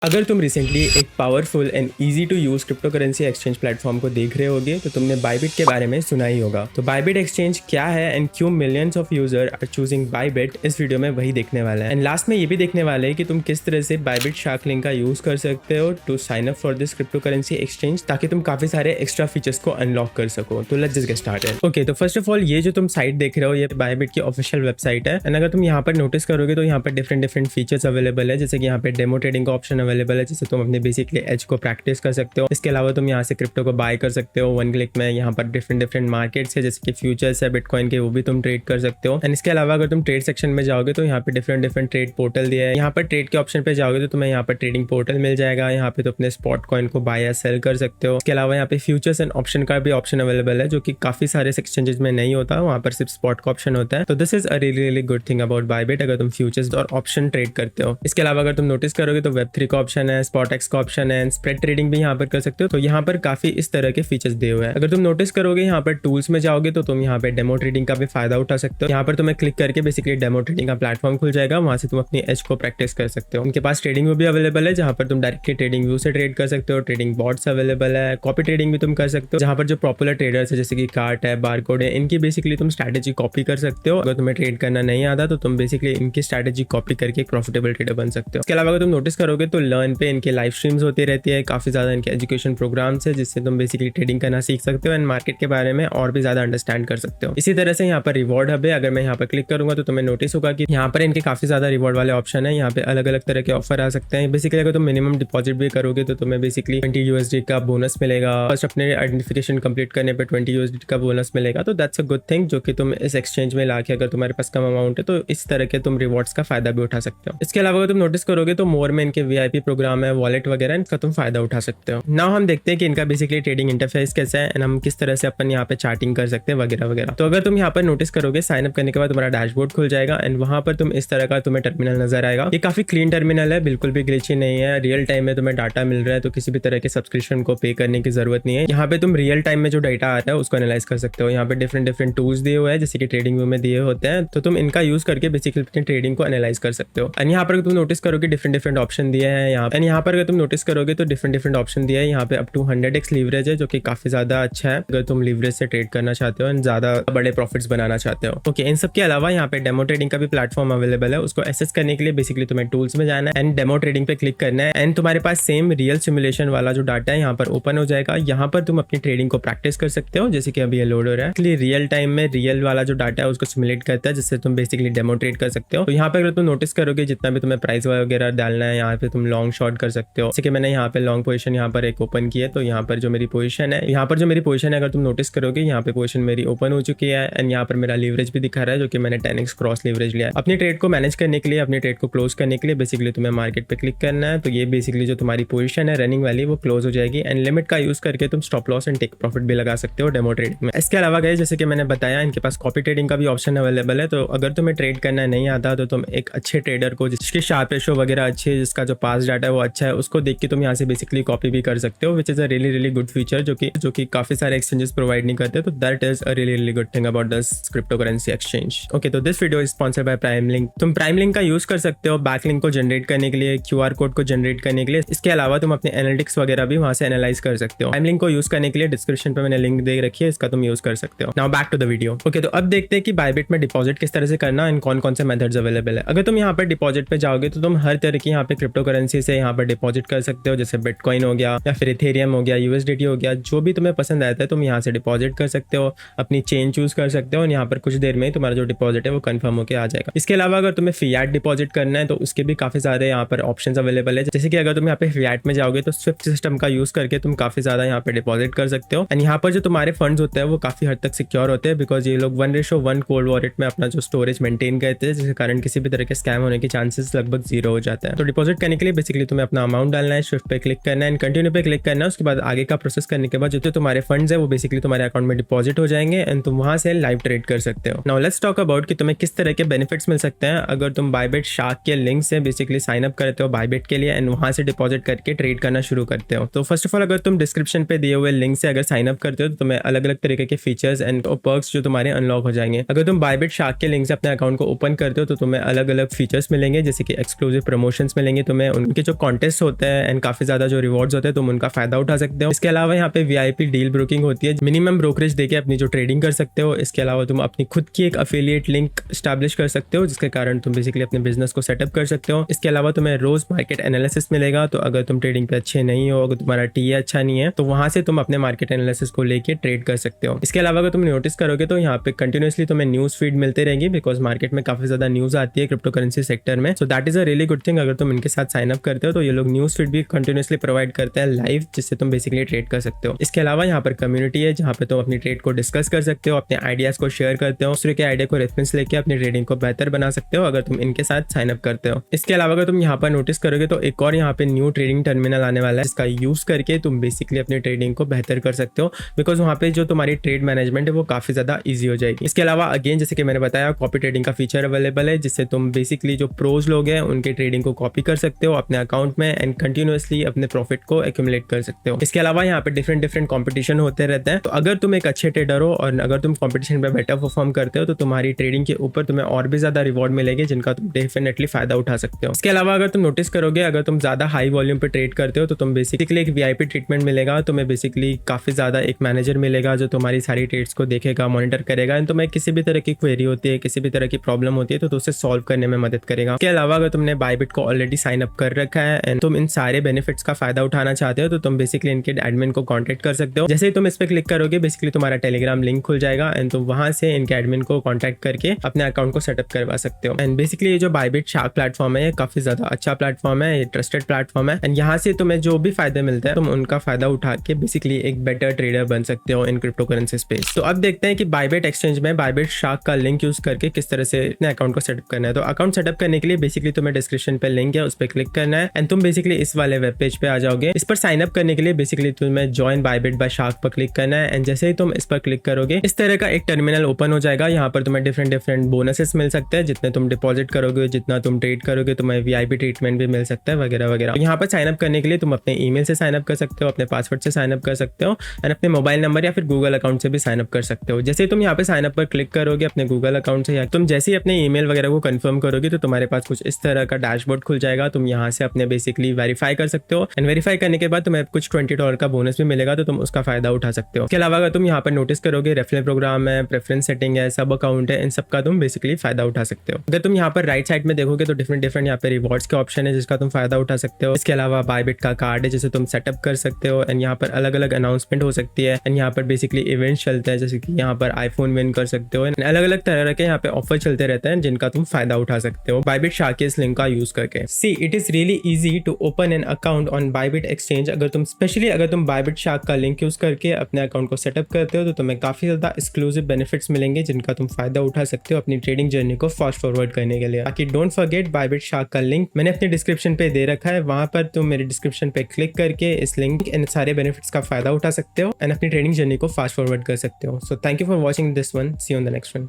अगर तुम रिसेंटली एक powerful and easy to use crypto currency exchange platform को देख रहे होगे तो तुमने बायबिट के बारे में सुना ही होगा। तो बायबिट एक्सचेंज क्या है एंड क्यों millions of user are choosing Bybit, इस वीडियो में वही देखने वाला है। एंड लास्ट में ये भी देखने वाले हैं कि तुम किस तरह से बायबिट शार्क लिंक का यूज कर सकते हो to sign up for this crypto currency exchange, ताकि तुम काफी सारे एक्स्ट्रा फीचर्स को अनलॉक कर सको। तो let's just get started. Okay, तो फर्स्ट ऑफ ऑल ये जो तुम साइट देख रहे हो ये बायबिट की ऑफिशियल वेबसाइट है। एंड अगर तुम यहाँ पर नोटिस करोगे तो यहाँ पर डिफरेंट फीचर्स अवेलेबल है, जैसे कि यहाँ पे डेमो ट्रेडिंग का ऑप्शन अवेलेबल है, जिससे तुम बेसिकली एज को प्रैक्टिस कर सकते हो। इसके अलावा तुम यहाँ से क्रिप्टो को बाय कर सकते हो वन क्लिक में। यहाँ पर डिफरेंट मार्केट्स है, जैसे कि फ्यूचर्स है बिटकॉइन के, वो भी तुम ट्रेड कर सकते हो। एंड इसके अलावा अगर तुम ट्रेड सेक्शन में जाओगे तो यहाँ पे डिफरेंट ट्रेड पोर्टल दिया है। यहाँ पर ट्रेड के ऑप्शन पे जाओगे तो तुम्हें यहाँ पर ट्रेडिंग पोर्टल मिल जाएगा। यहाँ पे तो अपने स्पॉट कॉइन को बाय या सेल कर सकते हो। इसके अलावा यहाँ पे फ्यूचर्स एंड ऑप्शन का भी ऑप्शन अवेलेबल है, जो कि काफी सारे एक्सचेंजेस में नहीं होता, वहाँ पर सिर्फ स्पॉट का ऑप्शन होता है। तो this is a really good thing about Bybit अगर तुम फ्यूचर्स और ऑप्शन ट्रेड करते हो। इसके अलावा अगर तुम नोटिस करोगे तो वेब3 का ऑप्शन है, स्पॉट एक्स का ऑप्शन है, स्प्रेड ट्रेडिंग भी यहाँ पर कर सकते हो। तो यहाँ पर काफी इस तरह के फीचर्स दिए हुए हैं। अगर तुम नोटिस करोगे यहाँ पर टूल्स में जाओगे तो तुम यहाँ पे डेमो ट्रेडिंग का भी फायदा उठा सकते हो। यहाँ पर तुम्हें क्लिक करके बेसिकली डेमो ट्रेडिंग का प्लेटफॉर्म खुल जाएगा, वहां से तुम अपनी एज को प्रैक्टिस कर सकते हो। उनके पास ट्रेडिंग व्यू भी अवेलेबल है, जहाँ पर तुम डायरेक्टली ट्रेडिंग व्यू से ट्रेड कर सकते हो। ट्रेडिंग बॉट्स अवेलेबल है, कॉपी ट्रेडिंग भी तुम कर सकते हो, जहाँ पर जो पॉपुलर ट्रेडर्स है जैसे कि कार्ट है, बारकोड है, इनकी बेसिकली तुम स्ट्रैटेजी कॉपी कर सकते हो। अगर तुम्हें ट्रेड करना नहीं आता तो तुम बेसिकली इनकी स्ट्रैटेजी कॉपी करके एक प्रॉफिटेबल ट्रेडर बन सकते हो। इसके अलावा अगर तुम नोटिस करोगे तो लर्न पे इनके लाइव स्ट्रीम्स होती रहती है, काफी ज्यादा इनके एजुकेशन प्रोग्राम्स है, जिससे तुम बेसिकली ट्रेडिंग करना सीख सकते हो एंड मार्केट के बारे में और भी ज्यादा अंडरस्टैंड कर सकते हो। इसी तरह से यहाँ पर रिवॉर्ड हब है। अगर मैं यहाँ पर क्लिक करूंगा तो तुम्हें नोटिस होगा कि यहाँ पर इनके काफी ज्यादा रिवॉर्ड वाले ऑप्शन है। यहाँ पे अलग अलग तरह के ऑफर आ सकते हैं। बेसिकली अगर तुम मिनिमम डिपॉजिट भी करोगे तो तुम्हें बेसिकली 20 USD का बोनस मिलेगा। फर्स्ट अपने आइडेंटिफिकेशन कंप्लीट करने पे 20 USD का बोनस मिलेगा। तो दैट्स अ गुड थिंग, जो कि तुम इस एक्सचेंज में लाके अगर तुम्हारे पास कम अमाउंट है तो इस तरह के तुम रिवॉर्ड्स का फायदा भी उठा सकते हो। इसके अलावा अगर तुम नोटिस करोगे तो मोर में इनके VIP प्रोग्राम है, वॉलेट वगैरह, इनका तुम फायदा उठा सकते हो। नाउ हम देखते हैं कि इनका बेसिकली ट्रेडिंग इंटरफेस कैसा है एंड हम किस तरह से अपन यहाँ पे चार्टिंग कर सकते हैं वगैरह वगैरह। तो अगर तुम यहाँ पर नोटिस करोगे साइन अप करने के बाद तुम्हारा डैशबोर्ड खुल जाएगा एंड वहां पर तुम इस तरह का तुम्हें टर्मिनल नजर आएगा। ये काफी क्लीन टर्मिनल है, बिल्कुल भी ग्लिची नहीं है, रियल टाइम में तुम्हें डाटा मिल रहा है, तो किसी भी तरह के सब्सक्रिप्शन को पे करने की जरूरत नहीं है। यहाँ पे तुम रियल टाइम में जो डाटा आता है उसको एनालाइज कर सकते हो। यहाँ पे डिफरेंट टूल्स दिए हुए हैं, जैसे कि ट्रेडिंग व्यू में दिए होते हैं, तो तुम इनका यूज करके बेसिकली अपनी ट्रेडिंग को एनालाइज कर सकते हो। एंड यहाँ पर तुम नोटिस करोगे डिफरेंट ऑप्शन दिए हैं यहाँ पर अगर तुम नोटिस करोगे तो डिफरेंट ऑप्शन दिया है। यहाँ पे अप टू 100x लीवरेज है, जो कि काफी ज्यादा अच्छा है अगर तुम लीवरेज से ट्रेड करना चाहते हो एंड ज्यादा बड़े प्रॉफिट्स बनाना चाहते हो। ओके, इन सब के अलावा यहाँ पे डेमो ट्रेडिंग का भी प्लेटफॉर्म अवेलेबल है। उसको एक्सेस करने के लिए बेसिकली तुम्हें टूल्स में जाना है एंड डेमो ट्रेडिंग पे क्लिक करना है एंड तुम्हारे पास सेम रियल सिमुलेशन वाला जो डाटा है यहाँ पर ओपन हो जाएगा। यहाँ पर तुम अपनी ट्रेडिंग को प्रैक्टिस कर सकते हो, जैसे कि अभी ये लोड हो रहा है। इसलिए रियल टाइम में रियल वाला जो डाटा है उसको सिमुलेट करता है, जिससे तुम बेसिकली डेमो ट्रेड कर सकते हो। तो यहाँ पे अगर तुम नोटिस करोगे जितना भी तुम्हें प्राइस वगैरह डालना है, यहाँ पे तुम लॉन्ग शॉर्ट कर सकते हो। जैसे कि मैंने यहाँ पे लॉन्ग पोजीशन यहाँ पर एक ओपन की है, तो यहाँ पर जो मेरी पोजीशन है, अगर तुम नोटिस करोगे यहाँ पे पोजीशन मेरी ओपन हो चुकी है एंड यहाँ पर मेरा लीवरेज भी दिखा रहा है, जो कि मैंने 10x क्रॉस लीवरेज लिया है। अपनी ट्रेड को मैनेज करने के लिए, अपनी ट्रेड को क्लोज करने के लिए बेसिकली तुम्हें मार्केट पे क्लिक करना है। तो ये बेसिकली जो तुम्हारी पोजीशन है रनिंग वाली वो क्लोज हो जाएगी एंड लिमिट का यूज करके तुम stop loss and take profit भी लगा सकते हो डेमो ट्रेडिंग में। इसके अलावा गए जैसे कि मैंने बताया इनके पास कॉपी ट्रेडिंग का भी ऑप्शन अवेलेबल है। तो अगर तुम्हें ट्रेड करना नहीं आता तो तुम एक अच्छे ट्रेडर को जिसकी शार्प रेशो वगैरह अच्छी है, जिसका जो पास डाटा है वो अच्छा है, उसको देख के तुम यहाँ से बेसिकली कॉपी भी कर सकते हो, which is a really good feature, जो कि काफी सारे एक्सचेंजेस प्रोवाइड नहीं करते। तो that is a really good thing about this crypto currency exchange. Okay, तो this video is sponsored by Prime Link. तुम प्राइम लिंक का यूज कर सकते हो बैक लिंक को जनरेट करने के लिए, QR कोड को जनरेट करने के लिए। इसके अलावा तुम अपने एनालिटिक्स वगैरह भी वहां से एनालाइज कर सकते हो। प्राइम लिंक को यूज करने के लिए डिस्क्रिप्शन पे मैंने लिंक दे रखी है, इसका तुम यूज कर सकते हो। Now back to the video. Okay, तो अब देखते हैं कि बायबिट में डिपॉजिट किस तरह से करना एंड कौन से मेथड्स अवेलेबल है। अगर तुम यहाँ पर डिपॉजिट पे जाओगे तो तुम हर तरह की यहाँ पे क्रिप्टो करेंसी से यहाँ पर डिपॉजिट कर सकते हो, जैसे बिटकॉइन हो गया या फिर इथेरियम हो गया, USDT हो गया, जो भी तुम्हें पसंद आता है तुम यहाँ से डिपॉजिट कर सकते हो, अपनी चेन चूज कर सकते हो और यहाँ पर कुछ देर में ही तुम्हारा जो डिपॉजिट है वो कंफर्म होकर आ जाएगा। इसके अलावा अगर तुम्हें फियाट डिपॉजिट करना है तो उसके भी काफी सारे यहाँ पर ऑप्शंस अवेलेबल है, जैसे कि अगर तुम यहाँ पे फियाट में जाओगे तो स्विफ्ट सिस्टम का यूज करके तुम काफी ज्यादा यहाँ पे डिपॉजिट कर सकते हो एंड यहाँ पर जो तुम्हारे फंड्स होते हैं वो काफी हद तक सिक्योर होते हैं, बिकॉज ये लोग 1:1 कोल्ड वॉलेट में अपना जो स्टोरेज मेंटेन करते हैं, जिसके कारण किसी भी तरह के स्कैम होने के चांसेस लगभग 0 हो जाता है। तो डिपॉजिट करने के लिए बेसिकली तुम्हें अपना अमाउंट डालना है, स्विफ्ट पे क्लिक करना है एंड कंटिन्यू पे क्लिक करना है। उसके बाद आगे का प्रोसेस करने के बाद जो तुम्हारे फंड्स है वो बेसिकली तुम्हारे अकाउंट में डिपॉजिट हो जाएंगे एंड तुम वहां से लाइव ट्रेड कर सकते हो। नाउ लेट्स टॉक अबाउट कि तुम्हें किस तरह के बेनिफिट्स मिल सकते हैं अगर तुम बायबिट शार्क के लिंक से बेसिकली साइन अप करते हो बायबिट के लिए एंड वहां से डिपॉजिट करके ट्रेड करना शुरू करते हो। तो फर्स्ट ऑफ ऑल अगर तुम डिस्क्रिप्शन पे दिए हुए लिंक से अगर साइन अप करते हो तो तुम्हें अलग अलग तरीके के फीचर्स एंड पर्क्स जो तुम्हारे अनलॉक हो जाएंगे। अगर तुम बायबिट शार्क के लिंक से अपने अकाउंट को ओपन करते हो तो तुम्हें अलग अलग फीचर्स मिलेंगे, जैसे कि एक्सक्लूसिव प्रमोशंस मिलेंगे तुम्हें, उनके जो कॉन्टेस्ट होते हैं एंड काफी ज्यादा जो रिवॉर्ड्स होते हैं तुम उनका फायदा उठा सकते हो। इसके अलावा यहाँ पे वीआईपी डील ब्रोकिंग होती है, मिनिमम ब्रोकरेज देके अपनी जो ट्रेडिंग कर सकते हो। इसके अलावा तुम अपनी खुद की एक अफिलिएट लिंक स्टैब्लिश कर सकते हो जिसके कारण तुम बेसिकली अपने बिजनेस को सेटअप कर सकते हो। इसके अलावा तुम्हें रोज मार्केट एनालिसिस मिलेगा, तो अगर तुम ट्रेडिंग पे अच्छे नहीं हो, अगर तुम्हारा टीए अच्छा नहीं है, तो वहां से तुम अपने मार्केट एनालिसिस को लेके ट्रेड कर सकते हो। इसके अलावा अगर तुम नोटिस करोगे तो यहाँ पे कंटिन्यूसली तुम्हें न्यूज फीड मिलते रहेंगे, बिकॉज मार्केट में काफी ज्यादा न्यूज आती है क्रिप्टो करेंसी सेक्टर में। So that is a really good thing. अगर तुम इनके साथ साइन अप करते हो तो ये लोग न्यूज फीड भी कंटिन्यूसली प्रोवाइड करते हैं लाइव, जिससे तुम बेसिकली ट्रेड कर सकते हो। इसके अलावा यहाँ पर कम्युनिटी है जहाँ पे तुम अपनी ट्रेड को डिस्कस कर सकते हो, अपने आइडियाज को शेयर करते हो, दूसरे के आइडिया को रेफरेंस लेके अपनी ट्रेडिंग को बेहतर बना सकते हो अगर तुम इनके साथ साइन अप करते हो। इसके अलावा अगर तुम यहाँ पर नोटिस करोगे तो एक और यहाँ पे न्यू ट्रेडिंग टर्मिनल आने वाला है, जिसका यूज करके तुम बेसिकली अपनी ट्रेडिंग को बेहतर कर सकते हो, बिकॉज वहाँ पे जो तुम्हारी ट्रेड मैनेजमेंट है वो काफी ज्यादा ईजी हो जाएगी। इसके अलावा अगेन जैसे कि मैंने बताया, कॉपी ट्रेडिंग का फीचर अवेलेबल है, जिससे तुम बेसिकली जो प्रोज लोग हैं उनके ट्रेडिंग को कॉपी कर सकते हो अपने अकाउंट में एंड कंटिन्यूअसली अपने प्रॉफिट को एक्यूमुलेट कर सकते हो। इसके अलावा यहाँ पे डिफरेंट कॉम्पिटिशन होते रहते हैं, तो अगर तुम एक अच्छे ट्रेडर हो और अगर तुम कॉम्पिटिशन में बेटर परफॉर्म करते हो तो तुम्हारी ट्रेडिंग के ऊपर तुम्हें और भी ज्यादा रिवॉर्ड मिलेंगे, जिनका तुम डेफिनेटली फायदा उठा सकते हो। इसके अलावा अगर तुम नोटिस करोगे, अगर तुम ज्यादा हाई वॉल्यूम पे ट्रेड करते हो तो तुम बेसिकली एक वीआईपी ट्रीटमेंट मिलेगा। तुम्हें बेसिकली काफी ज्यादा एक मैनेजर मिलेगा जो तुम्हारी सारी ट्रेड्स को देखेगा, मॉनिटर करेगा एंड तुम्हें किसी भी तरह की क्वेरी होती है, किसी भी तरह की प्रॉब्लम होती है तो उसे सॉल्व करने में मदद करेगा। इसके अलावा अगर तुमने बायबिट को ऑलरेडी साइन अप कर रखा है एंड तुम इन सारे बेनिफिट्स का फायदा उठाना चाहते हो तो तुम बेसिकली इनके एडमिन को कॉन्टेक्ट कर सकते हो। जैसे ही तुम इस पर क्लिक करोगे बेसिकली तुम्हारा टेलीग्राम लिंक खुल जाएगा एंड तुम वहां से इनके एडमिन को कॉन्टैक्ट करके अपने अकाउंट को सेटअप करवा सकते हो। एंड बेसिकली ये जो बायबिट शार्क प्लेटफॉर्म है ये काफी ज्यादा अच्छा प्लेटफॉर्म है, ये ट्रस्टेड प्लेटफॉर्म है एंड यहाँ से तुम्हें जो भी फायदे मिलते हैं तुम उनका फायदा उठा के बेसिकली एक बेटर ट्रेडर बन सकते हो इन क्रिप्टो करेंसी स्पेस। तो अब देखते हैं कि बायबिट एक्सचेंज में बायबिट शार्क का लिंक यूज करके किस तरह से अपने अकाउंट को सेटअप करना है। तो अकाउंट सेटअप करने के लिए बेसिकली तुम्हें डिस्क्रिप्शन पे लिंक है, उस पर क्लिक करना है एंड तुम बेसिकली इस वाले वेब पेज पे आ जाओगे। इस पर साइन अप करने के लिए बेसिकली तुम्हें ज्वाइन बायबिट बाय शार्क पर क्लिक करना है एंड जैसे ही तुम इस पर क्लिक करोगे इस तरह का एक टर्मिनल ओपन हो जाएगा। यहाँ पर तुम्हें डिफरेंट बोनसेस मिल सकते हैं, जितने तुम डिपॉजिट करोगे, जितना तुम ट्रेड करोगे, तुम्हें वीआईपी ट्रीटमेंट भी मिल सकता है वगैरह वगैरह। यहाँ पर साइन अप करने के लिए तुम अपने ईमेल से साइन अप कर सकते हो, अपने पासवर्ड से साइन अप कर सकते हो एंड अपने मोबाइल नंबर या फिर गूगल अकाउंट से भी साइन अप कर सकते हो। जैसे तुम यहाँ पे साइन अप पर क्लिक करोगे अपने गूगल अकाउंट से या तुम जैसे ही अपने ईमेल वगैरह को कंफर्म करोगे तो तुम्हारे पास कुछ इस तरह का डैशबोर्ड खुल जाएगा। तुम यहाँ से अपने बेसिकली वेरीफाई कर सकते हो एंड वेरीफाई करने के बाद तुम्हें कुछ $20 का बोनस भी मिलेगा, तो तुम उसका फायदा उठा सकते हो। इसके अलावा अगर तुम यहाँ पर नोटिस करोगे रेफरल प्रोग्राम है, प्रेफरेंस सेटिंग है, सब अकाउंट है, इन सब का तुम बेसिकली फायदा उठा सकते हो। अगर तुम यहाँ पर राइट साइड में देखोगे तो डिफरेंट यहाँ पे रिवॉर्ड्स के ऑप्शन है जिसका तुम फायदा उठा सकते हो। इसके अलावा बायबिट का कार्ड है जिसे तुम सेटअप कर सकते हो एंड यहाँ पर अलग अलग अनाउंसमेंट हो सकती है एंड यहाँ पर बेसिकली इवेंट्स चलते हैं, जैसे कि यहाँ पर आईफोन विन कर सकते हो। अलग अलग तरह के यहाँ पे ऑफर चलते रहते हैं जिनका तुम फायदा उठा सकते हो बायबिट शार्क के इस लिंक का यूज करके। See it is really easy to open an account on Bybit exchange. अगर तुम बायबिट शार्क का लिंक यूज करके अपने अकाउंट को सेटअप करते हो तो तुम्हें काफी ज्यादा एक्सक्लूसिव बेनिफिट्स मिलेंगे जिनका तुम फायदा उठा सकते हो अपनी ट्रेडिंग जर्नी को फास्ट फॉरवर्ड करने के लिए। बाकी डोंट फॉरगेट बायबिट शार्क का लिंक मैंने अपने डिस्क्रिप्शन पे दे रखा है, वहां पर तुम मेरे डिस्क्रिप्शन पे क्लिक करके इस लिंक इन सारे बेनिफिट्स का फायदा उठा सकते हो एंड अपनी ट्रेडिंग जर्नी को फास्ट फॉरवर्ड कर सकते हो। So thank you for watching this one, see you on the next one.